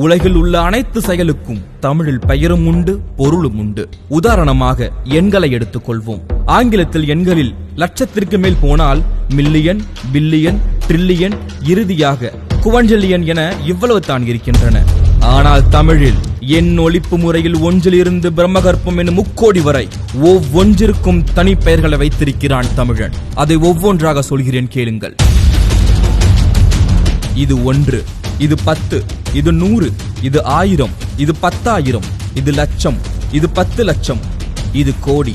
உலகில் உள்ள அனைத்து செயலுக்கும் தமிழில் பெயரும் உண்டு, பொருளும் உண்டு. உதாரணமாக எண்களை எடுத்துக்கொள்வோம். ஆங்கிலத்தில் எண்களில் லட்சத்திற்கு மேல் போனால் மில்லியன், பில்லியன், ட்ரில்லியன், இறுதியாக குவன்ஜில்லியன் என இவ்வளவு தான் இருக்கின்றன. ஆனால் தமிழில் எண் ஒழிப்பு முறையில் ஒன்றிலிருந்து பிரம்மகற்பம் என்னும் 3 கோடி வரை ஒவ்வொன்றிற்கும் தனி பெயர்களை வைத்திருக்கிறான் தமிழன். அதை ஒவ்வொன்றாக சொல்கிறேன், கேளுங்கள். இது 1, இது 10, இது 100, இது 1000, இது 10,000, இது லட்சம், இது 10 லட்சம், இது கோடி.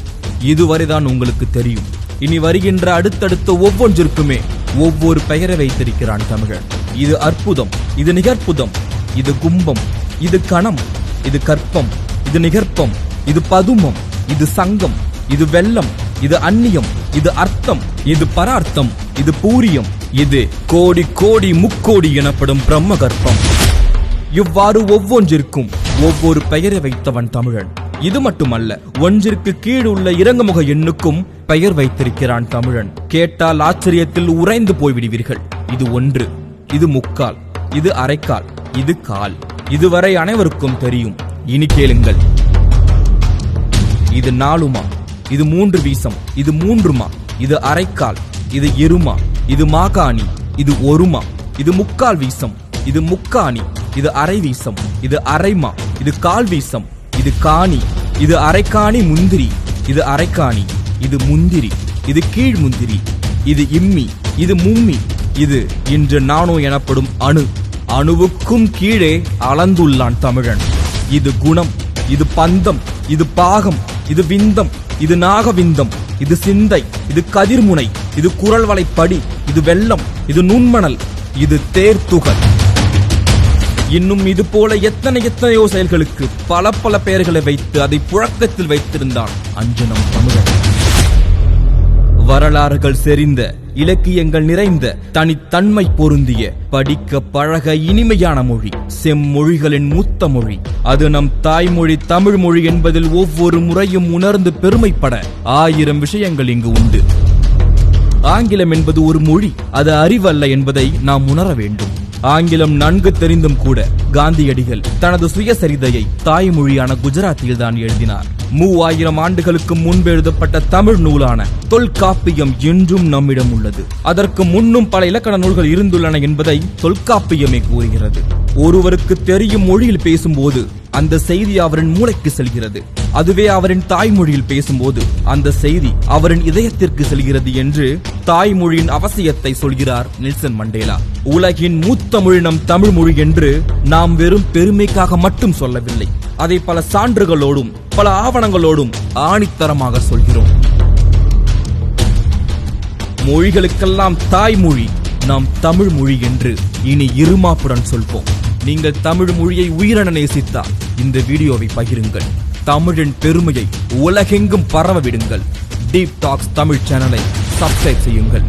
இதுவரைதான் உங்களுக்கு தெரியும். இனி வருகின்ற அடுத்தடுத்த ஒவ்வொன்றிற்குமே ஒவ்வொரு பெயரை வைத்திருக்கிறான் தமிழன். இது அற்புதம், இது நிகற்புதம், இது கும்பம், இது கணம், இது கற்பம், இது நிகற்பம், இது பதுமம், இது சங்கம், இது வெள்ளம், இது அந்நியம், இது அர்த்தம், இது பரார்த்தம், இது பூரியம், இது கோடி கோடி முக்கோடி எனப்படும் பிரம்மகற்பம். இவ்வாறு ஒவ்வொன்றிற்கும் ஒவ்வொரு பெயரை வைத்தவன் தமிழன். இது மட்டுமல்ல, ஒன்றிற்கு கீழ் உள்ள இறங்குமுக எண்ணுக்கும் பெயர் வைத்திருக்கிறான் தமிழன். கேட்டால் ஆச்சரியத்தில் உறைந்து போய்விடுவீர்கள். இது 1, இது 3/4, இது அரைக்கால், இது கால். இதுவரை அனைவருக்கும் தெரியும். இனி கேளுங்கள். இது 4மா, இது 3 வீசம், இது 3மா, இது அரைக்கால், இது இருமா, இது மாகாணி, இது 1மா, இது 3/4 வீசம், இது முக்காணி, இது அரை வீசம், இது அரைமா, இது கால் வீசம், இது காணி, இது அரைக்காணி முந்திரி, இது அரைக்காணி, இது முந்திரி, இது கீழ் முந்திரி, இது இம்மி, இது மும்மி, இது இன்று நானோ எனப்படும் அணு. அணுவுக்கும் கீழே அளந்துள்ளான் தமிழன். இது குணம், இது பந்தம், இது பாகம், இது விந்தம், இது நாகவிந்தம், இது சிந்தை, இது கதிர்முனை, இது குரல்வளைப்படி, இது வெள்ளம், இது நுண்மணல், இது தேர்த்துகள். இன்னும் இது போல எத்தனையோ செயல்களுக்கு பல பெயர்களை வைத்து அதை புழக்கத்தில் வைத்திருந்தான் அஞ்சனம் தமிழன். வரலாறுகள் செறிந்த, இலக்கியங்கள் நிறைந்த, தனித்தன்மை பொருந்திய, படிக்க பழக இனிமையான மொழி, செம்மொழிகளின் மூத்த மொழி. அது நம் தாய்மொழி தமிழ் மொழி என்பதில் ஒவ்வொரு முறையும் உணர்ந்து பெருமைப்பட 1000 விஷயங்கள் இங்கு உண்டு. ஆங்கிலம் என்பது ஒரு மொழி, அது அறிவல்ல என்பதை நாம் உணர வேண்டும். ஆங்கிலம் நன்கு தெரிந்தும் கூட காந்தியடிகள் தனது சுயசரிதையை தாய்மொழியான குஜராத்தியில் தான் எழுதினார். 3000 ஆண்டுகளுக்கு முன்பு எழுதப்பட்ட தமிழ் நூலான தொல்காப்பியம் இன்றும் நம்மிடம் உள்ளது. அதற்கு முன்னும் பல இலக்கண நூல்கள் இருந்துள்ளன என்பதை தொல்காப்பியமே கூறுகிறது. ஒருவருக்கு தெரியும் மொழியில் பேசும்போது அந்த செய்தி அவரின் மூளைக்கு செல்கிறது. அதுவே அவரின் தாய்மொழியில் பேசும்போது அந்த செய்தி அவரின் இதயத்திற்கு செல்கிறது என்று தாய்மொழியின் அவசியத்தை சொல்கிறார் நெல்சன் மண்டேலா. உலகின் மூத்த மொழி நம் தமிழ் மொழி என்று நாம் வெறும் பெருமைக்காக மட்டும் சொல்லவில்லை. அதை பல சான்றுகளோடும் பல ஆவணங்களோடும் ஆணித்தரமாக சொல்கிறோம். மொழிகளுக்கெல்லாம் தாய்மொழி நாம் தமிழ் மொழி என்று இனி இருமாப்புடன் சொல்வோம். நீங்கள் தமிழ் மொழியை உயிரென நேசித்தால் இந்த வீடியோவை பகிருங்கள். தமிழின் பெருமையை உலகெங்கும் பரவ விடுங்கள். டீப் டாக்ஸ் தமிழ் சேனலை சப்ஸ்கிரைப் செய்யுங்கள்.